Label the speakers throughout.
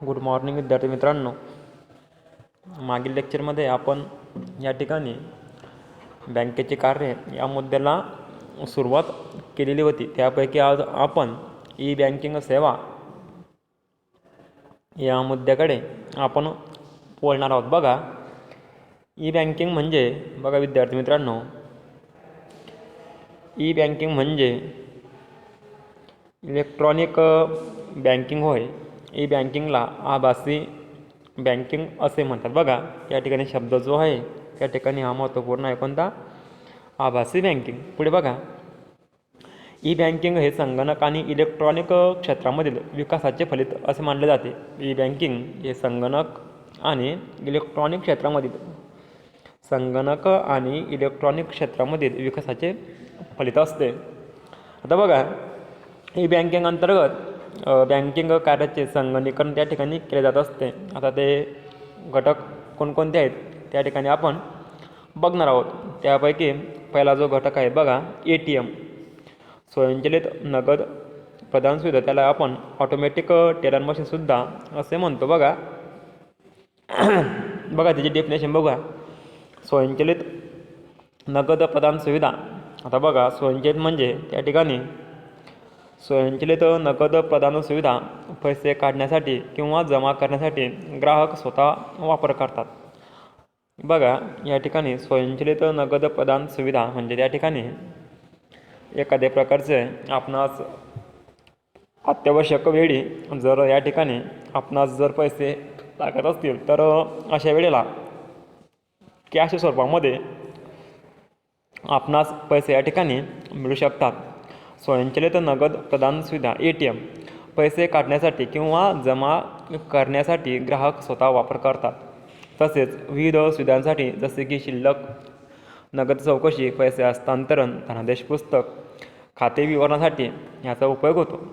Speaker 1: Good morning विद्यार्थी मित्रांनो. मागील लेक्चरमध्ये आपण या ठिकाणी बँकेचे कार्य या मुद्द्याला सुरुवात केलेली होती. त्यापैकी आज आपण ई बँकिंग सेवा या मुद्द्याकडे आपण बोलणार आहोत. बघा, ई बँकिंग म्हणजे बघा विद्यार्थी मित्रांनो, ई बँकिंग म्हणजे इलेक्ट्रॉनिक बँकिंग होय. ई बँकिंगला आभासी बँकिंग असे म्हणतात. बघा, या ठिकाणी शब्द जो आहे त्या ठिकाणी हा महत्त्वपूर्ण आहे. कोणता? आभासी बँकिंग. पुढे बघा, ई बँकिंग हे संगणक आणि इलेक्ट्रॉनिक क्षेत्रामधील विकासाचे फलित असे मानले जाते. ई बँकिंग हे संगणक आणि इलेक्ट्रॉनिक क्षेत्रामधील विकासाचे फलित असते. आता बघा, ई बँकिंग अंतर्गत बँकिंग कार्याचे संगणकीकरण त्या ठिकाणी केले जात असते. आता ते घटक कोणकोणते आहेत त्या ठिकाणी आपण बघणार आहोत. त्यापैकी पहिला जो घटक आहे बघा, ATM, स्वयंचलित नगद प्रदान सुविधा, त्याला आपण ऑटोमॅटिक टेलर मशीनसुद्धा असे म्हणतो. बघा बघा त्याची डेफिनेशन बघा. स्वयंचलित नगद प्रदान सुविधा. आता बघा, स्वयंचलित म्हणजे त्या ठिकाणी स्वयंचलित नगद प्रदान सुविधा पैसे काढण्यासाठी किंवा जमा करण्यासाठी ग्राहक स्वतः वापर करतात. बघा, या ठिकाणी स्वयंचलित नगद प्रदान सुविधा म्हणजे त्या ठिकाणी एखाद्या प्रकारचे आपणास अत्यावश्यक वेळी जर या ठिकाणी आपणास जर पैसे लागत असतील तर अशा वेळेला कॅश स्वरूपामध्ये आपणास पैसे या ठिकाणी मिळू शकतात. स्वयंचलित नगद प्रदान सुविधा ATM पैसे काढण्यासाठी किंवा जमा करण्यासाठी ग्राहक स्वतः वापर करतात. तसेच विविध सुविधांसाठी जसे की शिल्लक, नगद चौकशी, पैसे हस्तांतरण, धनादेश पुस्तक, खाते विवरणासाठी याचा उपयोग होतो.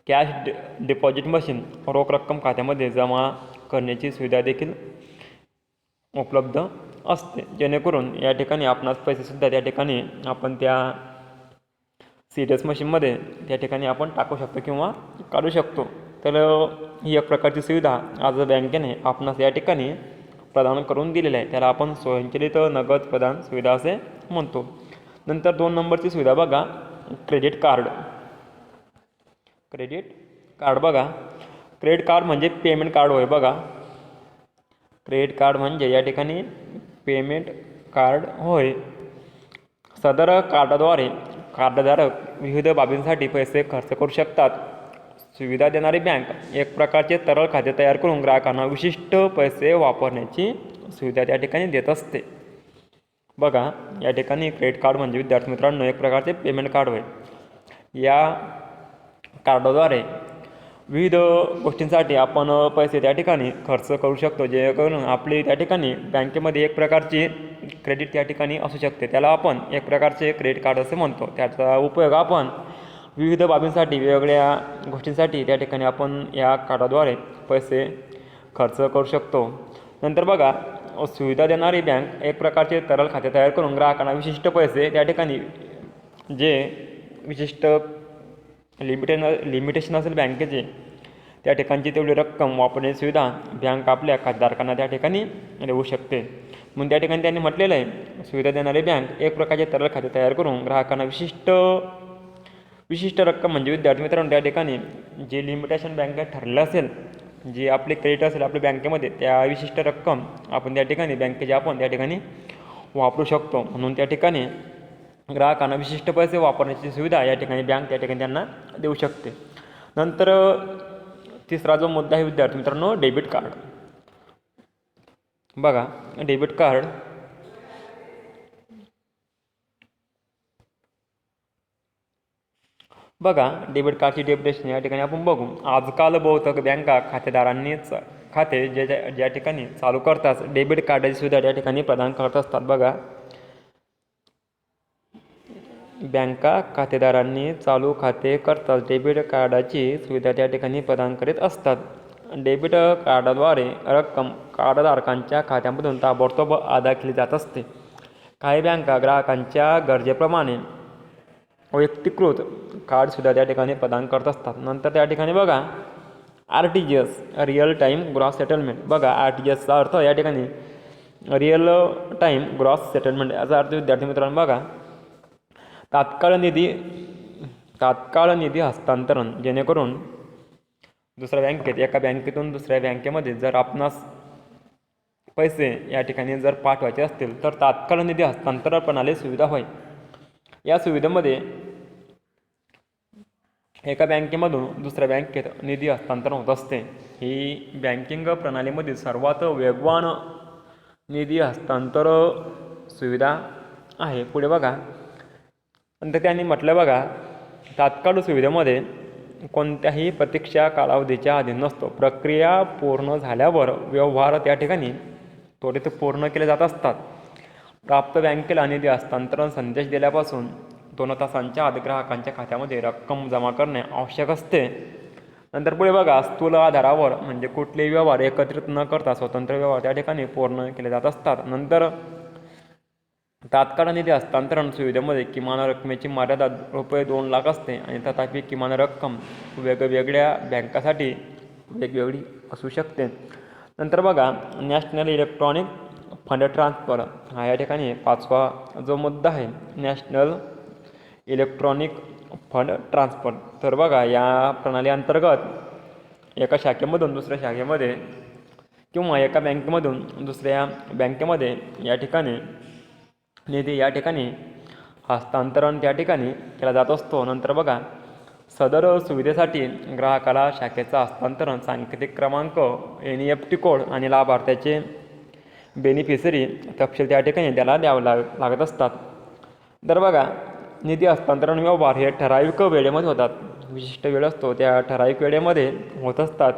Speaker 1: कॅश डिपॉझिट मशीन, रोख रक्कम खात्यामध्ये जमा करण्याची सुविधा देखील उपलब्ध असते, जेणेकरून या ठिकाणी आपणास पैसेसुद्धा त्या ठिकाणी आपण त्या CDS मशीनमध्ये त्या ठिकाणी आपण टाकू शकतो किंवा काढू शकतो. तर ही एक प्रकारची सुविधा आज बँकेने आपणास या ठिकाणी प्रदान करून दिलेली आहे. त्याला आपण स्वयंचलित नगद प्रदान सुविधा असे म्हणतो. नंतर 2 नंबरची सुविधा बघा, क्रेडिट कार्ड. बघा, क्रेडिट कार्ड म्हणजे पेमेंट कार्ड होय. बघा, क्रेडिट कार्ड म्हणजे या ठिकाणी पेमेंट कार्ड होय. सदर कार्डाद्वारे कार्डधारक विविध बाबींसाठी पैसे खर्च करू शकतात. सुविधा देणारी बँक एक प्रकारचे तरल खाते तयार करून ग्राहकांना विशिष्ट पैसे वापरण्याची सुविधा त्या ठिकाणी देत असते. बघा, या ठिकाणी क्रेडिट कार्ड म्हणजे विद्यार्थी मित्रांनो एक प्रकारचे पेमेंट कार्ड होय. या कार्डाद्वारे विविध गोष्टींसाठी आपण पैसे त्या ठिकाणी खर्च करू शकतो, जेणेकरून आपली त्या ठिकाणी बँकेमध्ये एक प्रकारची क्रेडिट त्या ठिकाणी असू शकते. त्याला आपण एक प्रकारचे क्रेडिट कार्ड असे म्हणतो. त्याचा उपयोग आपण विविध बाबींसाठी, वेगवेगळ्या गोष्टींसाठी त्या ठिकाणी आपण या कार्डाद्वारे पैसे खर्च करू शकतो. नंतर बघा, सुविधा देणारी बँक एक प्रकारचे तरल खाते तयार करून ग्राहकांना विशिष्ट पैसे त्या ठिकाणी, जे विशिष्ट लिमिटेशन असेल बँकेचे, त्या ठिकाणची तेवढी रक्कम वापरण्याची सुविधा बँक आपल्या खातेधारकांना त्या ठिकाणी देऊ शकते. म्हणून त्या ठिकाणी त्यांनी म्हटलेलं आहे, सुविधा देणारी बँक एक प्रकारचे तरल खाते तयार करून ग्राहकांना विशिष्ट रक्कम म्हणजे विद्यार्थी मित्रांनो त्या ठिकाणी जे लिमिटेशन बँकेत ठरलेलं असेल, जे आपले क्रेडिट असेल आपल्या बँकेमध्ये, त्या विशिष्ट रक्कम आपण त्या ठिकाणी बँकेचे आपण त्या ठिकाणी वापरू शकतो. म्हणून त्या ठिकाणी ग्राहकांना विशिष्ट पैसे वापरण्याची सुविधा या ठिकाणी बँक त्या ठिकाणी त्यांना देऊ शकते. नंतर तिसरा जो मुद्दा आहे विद्यार्थी मित्रांनो, डेबिट कार्ड. बघा, डेबिट कार्ड बघा, डेबिट कार्डची डेफिनेशन या ठिकाणी आपण बघू. आजकाल बहुतेक बँका खातेदारांनीच खाते ज्या ठिकाणी चालू करतात डेबिट कार्डाची सुविधा त्या ठिकाणी प्रदान करत असतात. बघा, बँका खातेदारांनी चालू खाते करताच डेबिट कार्डाची सुविधा त्या ठिकाणी प्रदान करीत असतात. डेबिट कार्डाद्वारे रक्कम कार्डधारकांच्या खात्यामधून ताबडतोब अदा केली जात असते. काही बँका ग्राहकांच्या गरजेप्रमाणे वैयक्तिकृत कार्डसुद्धा त्या ठिकाणी प्रदान करत असतात. नंतर त्या ठिकाणी बघा, RTGS real time gross settlement. बघा RTGSचा अर्थ या ठिकाणी रिअल टाईम ग्रॉस सेटलमेंट याचा अर्थ विद्यार्थी मित्रांनो बघा तात्काळ निधी हस्तांतरण, जेणेकरून दुसऱ्या बँकेत एका बँकेतून दुसऱ्या बँकेमध्ये जर आपणास पैसे या ठिकाणी जर पाठवायचे असतील तर तात्काळ निधी हस्तांतरण प्रणाली सुविधा होय. या सुविधेमध्ये एका बँकेमधून दुसऱ्या बँकेत निधी हस्तांतरण होत असते. ही बँकिंग प्रणालीमध्ये सर्वात वेगवान निधी हस्तांतरण सुविधा आहे. पुढे बघा नंतर त्यांनी म्हटलं बघा तात्काळ सुविधेमध्ये कोणत्याही प्रतीक्षा कालावधीच्या अधीन नसतो. प्रक्रिया पूर्ण झाल्यावर व्यवहार त्या ठिकाणी त्वरित पूर्ण केले जात असतात. प्राप्त बँकेला निधी हस्तांतरण संदेश दिल्यापासून 2 तासांच्या आत ग्राहकांच्या खात्यामध्ये रक्कम जमा करणे आवश्यक असते. नंतर पुढे बघा स्थूल आधारावर म्हणजे कुठलेही व्यवहार एकत्रित न करता स्वतंत्र व्यवहार त्या ठिकाणी पूर्ण केले जात असतात. नंतर तात्काळ निधी हस्तांतरण सुविधेमध्ये किमान रकमेची मर्यादा ₹2 लाख असते आणि तथापि किमान रक्कम वेगवेगळ्या बँकासाठी वेगवेगळी असू शकते. नंतर बघा नॅशनल इलेक्ट्रॉनिक फंड ट्रान्सफर हा या ठिकाणी 5वा जो मुद्दा आहे नॅशनल इलेक्ट्रॉनिक फंड ट्रान्सफर. तर बघा या प्रणाली अंतर्गत एका शाखेमधून दुसऱ्या शाखेमध्ये किंवा एका बँकेमधून दुसऱ्या बँकेमध्ये या ठिकाणी निधी या ठिकाणी हस्तांतरण त्या ठिकाणी केला जात असतो. नंतर बघा सदर सुविधेसाठी ग्राहकाला शाखेचा हस्तांतरण सांकेतिक क्रमांक NEFT कोड आणि लाभार्थ्याचे बेनिफिशरी तपशील त्या ठिकाणी त्याला द्यावं लागत असतात. तर बघा निधी हस्तांतरण व्यवहार हे ठराविक वेळेमध्ये होतात. विशिष्ट वेळ असतो त्या ठराविक वेळेमध्ये होत असतात.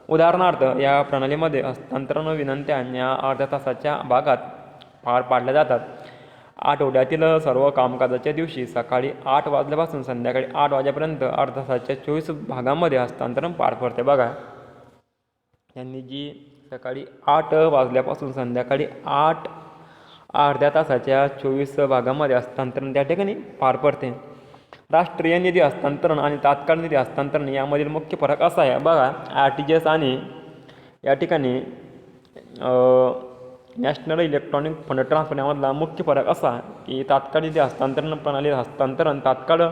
Speaker 1: उदाहरणार्थ या प्रणालीमध्ये हस्तांतरण विनंत्या या अर्ध्या तासाच्या भागात पार पाडल्या जातात. आठवड्यातील सर्व कामकाजाच्या दिवशी सकाळी 8 वाजल्यापासून संध्याकाळी 8 वाजेपर्यंत अर्ध्या तासाच्या 24 भागामध्ये हस्तांतरण पार पडते. बघा यांनी जी सकाळी 8 वाजल्यापासून संध्याकाळी 8 अर्ध्या तासाच्या 24 भागामध्ये हस्तांतरण त्या ठिकाणी पार पडते. राष्ट्रीय निधी हस्तांतरण आणि तात्काळ निधी हस्तांतरण यामधील मुख्य फरक असा आहे. बघा RTGS आणि या ठिकाणी नॅशनल इलेक्ट्रॉनिक फंड ट्रान्सफर यामधला मुख्य फरक असा की तात्काळ निधी हस्तांतरण प्रणाली हस्तांतरण तात्काळ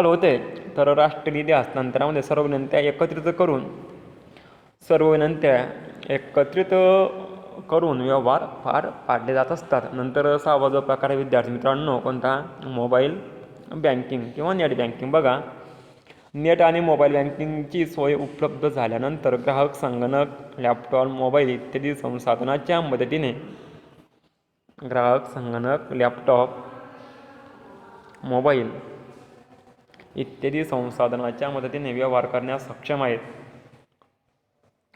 Speaker 1: होते, तर राष्ट्रीय निधी हस्तांतरणामध्ये सर्व विनंत्या एकत्रित करून व्यवहार पार पाडले जात असतात. नंतर 6वा जो प्रकार आहे विद्यार्थी मित्रांनो कोणता मोबाईल बँकिंग किंवा नेट बँकिंग. बघा नेट आणि मोबाईल बँकिंगची सोय उपलब्ध झाल्यानंतर ग्राहक संगणक, लॅपटॉप, मोबाईल इत्यादी संसाधनांच्या मदतीने व्यवहार करण्यास सक्षम आहेत.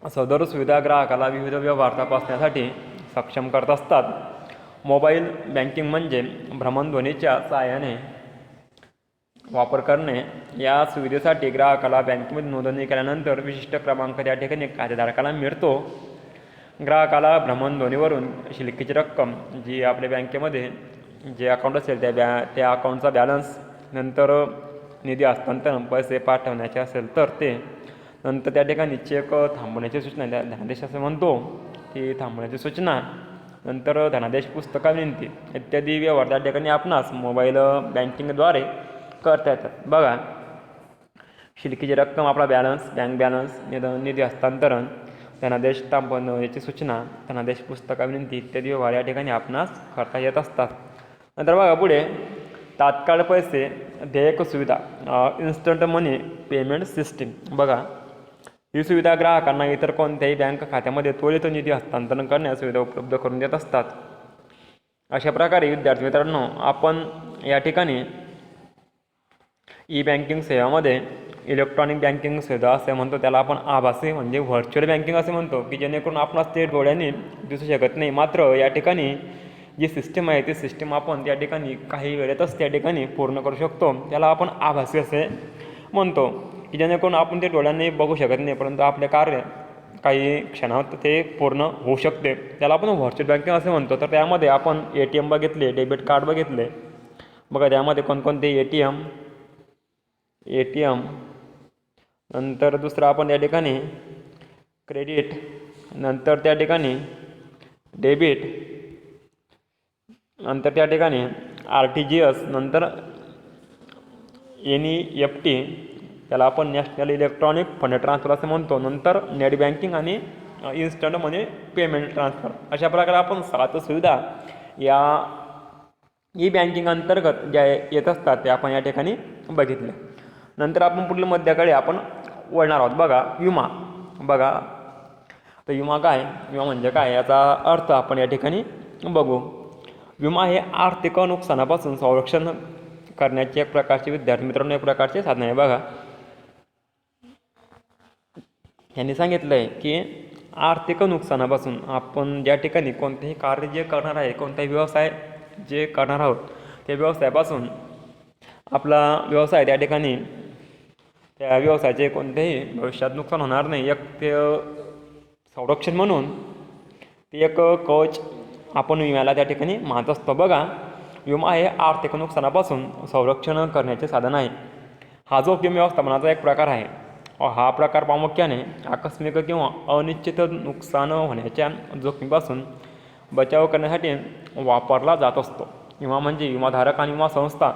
Speaker 1: सदर सुविधा ग्राहकाला विविध व्यवहार तपासण्यासाठी सक्षम करत असतात. मोबाईल बँकिंग म्हणजे भ्रमणध्वनीच्या सहाय्याने वापर करणे. या सुविधेसाठी ग्राहकाला बँकेमध्ये नोंदणी केल्यानंतर विशिष्ट क्रमांक त्या ठिकाणी खातेधारकाला मिळतो. ग्राहकाला भ्रमणध्वनीवरून शिल्लकीची रक्कम जी आपल्या बँकेमध्ये जे अकाउंट असेल त्या अकाउंटचा बॅलन्स, नंतर निधी हस्तांतरण पैसे पाठवण्याचे असेल तर ते, नंतर त्या ठिकाणी चेक थांबवण्याची सूचना धनादेश असे म्हणतो ती थांबवण्याची सूचना, नंतर धनादेश पुस्तका विनंती इत्यादी व्यवहार त्या ठिकाणी आपणास मोबाईल बँकिंगद्वारे करता येतात. बघा शिल्लकीची रक्कम आपला बॅलन्स, बँक बॅलन्स, निधी हस्तांतरण, धनादेश थांबवण्याची सूचना, धनादेश पुस्तका विनंती इत्यादी व्यवहार या ठिकाणी आपणास करता येत असतात. नंतर बघा पुढे तात्काळ पैसे देयक सुविधा इन्स्टंट मनी पेमेंट सिस्टीम. बघा ही सुविधा ग्राहकांना इतर कोणत्याही बँक खात्यामध्ये त्वरित निधी हस्तांतरण करण्यास सुविधा उपलब्ध करून देत असतात. अशा प्रकारे विद्यार्थी मित्रांनो आपण या ठिकाणी बँकिंग सेवामध्ये इलेक्ट्रॉनिक बँकिंग सुविधा असे म्हणतो, त्याला आपण आभासी म्हणजे व्हर्च्युअल बँकिंग असे म्हणतो की जेणेकरून आपणास ते डोळ्यांनी दिसू शकत नाही, मात्र या ठिकाणी जी सिस्टीम आहे ती सिस्टीम आपण त्या ठिकाणी काही वेळेतच त्या ठिकाणी पूर्ण करू शकतो. त्याला आपण आभासी असे म्हणतो की जेणेकरून आपण ते डोळ्यांनी बघू शकत नाही, परंतु आपले कार्य काही क्षणात ते पूर्ण होऊ शकते. त्याला आपण व्हर्च्युअल बँकिंग असे म्हणतो. तर त्यामध्ये आपण ATM बघितले, डेबिट कार्ड बघितले. बघा त्यामध्ये कोणकोणते ATM, नंतर दुसरा आपण या ठिकाणी क्रेडिट, नंतर त्या ठिकाणी डेबिट, नंतर त्या ठिकाणी RTGS, नंतर NEFT, त्याला आपण नॅशनल इलेक्ट्रॉनिक फंड ट्रान्सफर असं म्हणतो, नंतर नेट बँकिंग आणि इन्स्टंट मनी पेमेंट ट्रान्सफर. अशा प्रकारे आपण 7 सुविधा या बँकिंग अंतर्गत ज्या येत असतात त्या आपण या ठिकाणी बघितल्या. नंतर आपण पुढील मुद्द्याकडे आपण वळणार आहोत. बघा विमा. बघा तर विमा काय, विमा म्हणजे काय याचा अर्थ आपण या ठिकाणी बघू. विमा हे आर्थिक नुकसानापासून संरक्षण करण्याचे एक प्रकारचे, विद्यार्थी मित्रांनो, एक प्रकारचे साधन आहे. बघा यांनी सांगितलं आहे की आर्थिक नुकसानापासून आपण ज्या ठिकाणी कोणतेही कार्य जे करणार आहे, कोणताही व्यवसाय जे करणार आहोत, त्या व्यवसायापासून आपला व्यवसाय त्या ठिकाणी त्या व्यवसायाचे कोणतेही भविष्यात नुकसान होणार नाही, एक ते संरक्षण म्हणून ते एक कवच आपण विम्याला त्या ठिकाणी मानत असतो. बघा विमा हे आर्थिक नुकसानापासून संरक्षण करण्याचे साधन आहे. हा जोखीम व्यवस्थापनाचा एक प्रकार आहे. हा प्रकार प्रामुख्याने आकस्मिक किंवा अनिश्चित नुकसान होण्याच्या जोखमीपासून बचाव करण्यासाठी वापरला जात असतो. विमा म्हणजे विमाधारक आणि विमा संस्था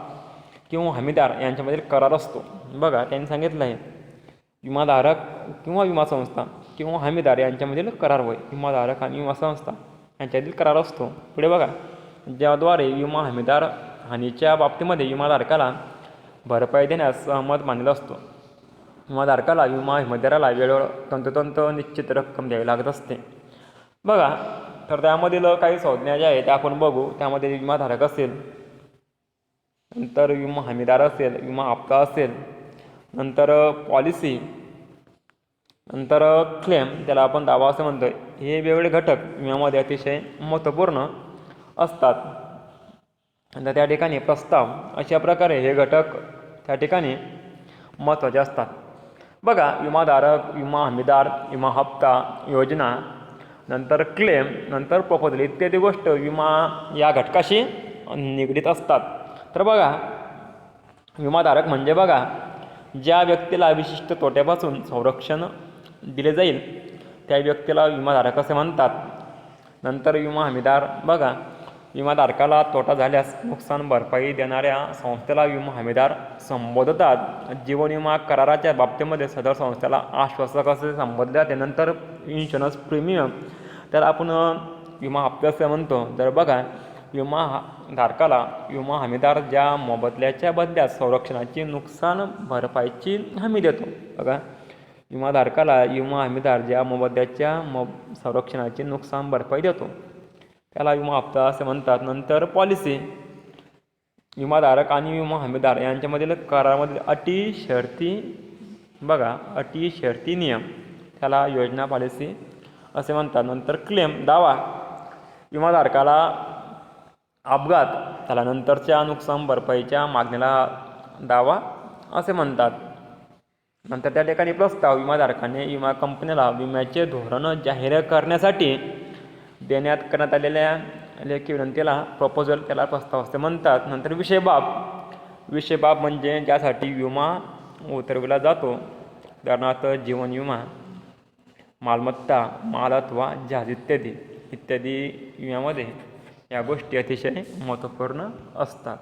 Speaker 1: किंवा हमीदार यांच्यामधील करार असतो. बघा त्यांनी सांगितलं आहे विमाधारक किंवा विमा संस्था किंवा हमीदार यांच्यामधील करार होय. विमाधारक आणि विमा संस्था यांच्यातील करार असतो. पुढे बघा ज्याद्वारे विमा हमीदार हानीच्या बाबतीमध्ये विमाधारकाला भरपाई देण्यास सहमत मानलेला असतो. विमाधारकाला विमा हमीदाराला वेळेवर तंतोतंत निश्चित रक्कम द्यावी लागत असते. बघा तर त्यामधील काही संज्ञा ज्या आहेत त्या आपण बघू. त्यामध्ये विमाधारक असेल, नंतर विमा हमीदार असेल, विमा हप्ता असेल, नंतर पॉलिसी, नंतर क्लेम, त्याला आपण दावा असं म्हणतो. हे वेगवेगळे घटक विम्यामध्ये अतिशय महत्त्वपूर्ण असतात. नंतर त्या ठिकाणी प्रस्ताव, अशा प्रकारे हे घटक त्या ठिकाणी महत्त्वाचे असतात. बघा विमाधारक, विमा हमीदार, विमा हप्ता, योजना, नंतर क्लेम, नंतर प्रपोजल इत्यादी गोष्ट विमा या घटकाशी निगडीत असतात. तर बघा विमाधारक म्हणजे बघा ज्या व्यक्तीला विशिष्ट तोट्यापासून संरक्षण दिले जाईल त्या व्यक्तीला विमाधारक असे म्हणतात. नंतर विमा हमीदार, बघा विमाधारकाला तोटा झाल्यास नुकसान भरपाई देणाऱ्या संस्थेला विमा हमीदार संबोधतात. जीवन विमा कराराच्या बाबतीमध्ये सदर संस्थेला आश्वासक असे संबोधले जाते. नंतर इन्शुरन्स प्रीमियम, त्याला आपण विमा हप्ते असे म्हणतो. तर बघा विमा धारकाला विमा हमीदार ज्या मोबदल्याच्या बदल्यात संरक्षणाची नुकसान भरपाईची हमी देतो. बघा विमाधारकाला विमा हमीदार ज्या मोबदल्याच्या संरक्षणाची नुकसान भरपाई देतो त्याला विमा हप्ता असे म्हणतात. नंतर पॉलिसी, विमाधारक आणि विमा हमीदार यांच्यामधील करारामधील अटी शर्ती, बघा अटी शर्ती नियम, त्याला योजना पॉलिसी असे म्हणतात. नंतर क्लेम, दावा, विमाधारकाला अपघात, त्याला नंतरच्या नुकसान भरपाईच्या मागणीला दावा असे म्हणतात. नंतर त्या ठिकाणी प्रस्ताव, विमाधारकाने विमा कंपनीला विम्याचे धोरण जाहीर करण्यासाठी देण्यात करण्यात आलेल्या लेखी विनंतीला प्रपोजल, त्याला प्रस्ताव असे म्हणतात. नंतर विषयबाब, विषयबाब म्हणजे ज्यासाठी विमा उतरविला जातो, उदाहरणार्थ जीवन विमा, मालमत्ता, माल अथवा जहाज इत्यादी विम्यामध्ये या गोष्टी अतिशय महत्त्वपूर्ण असतात.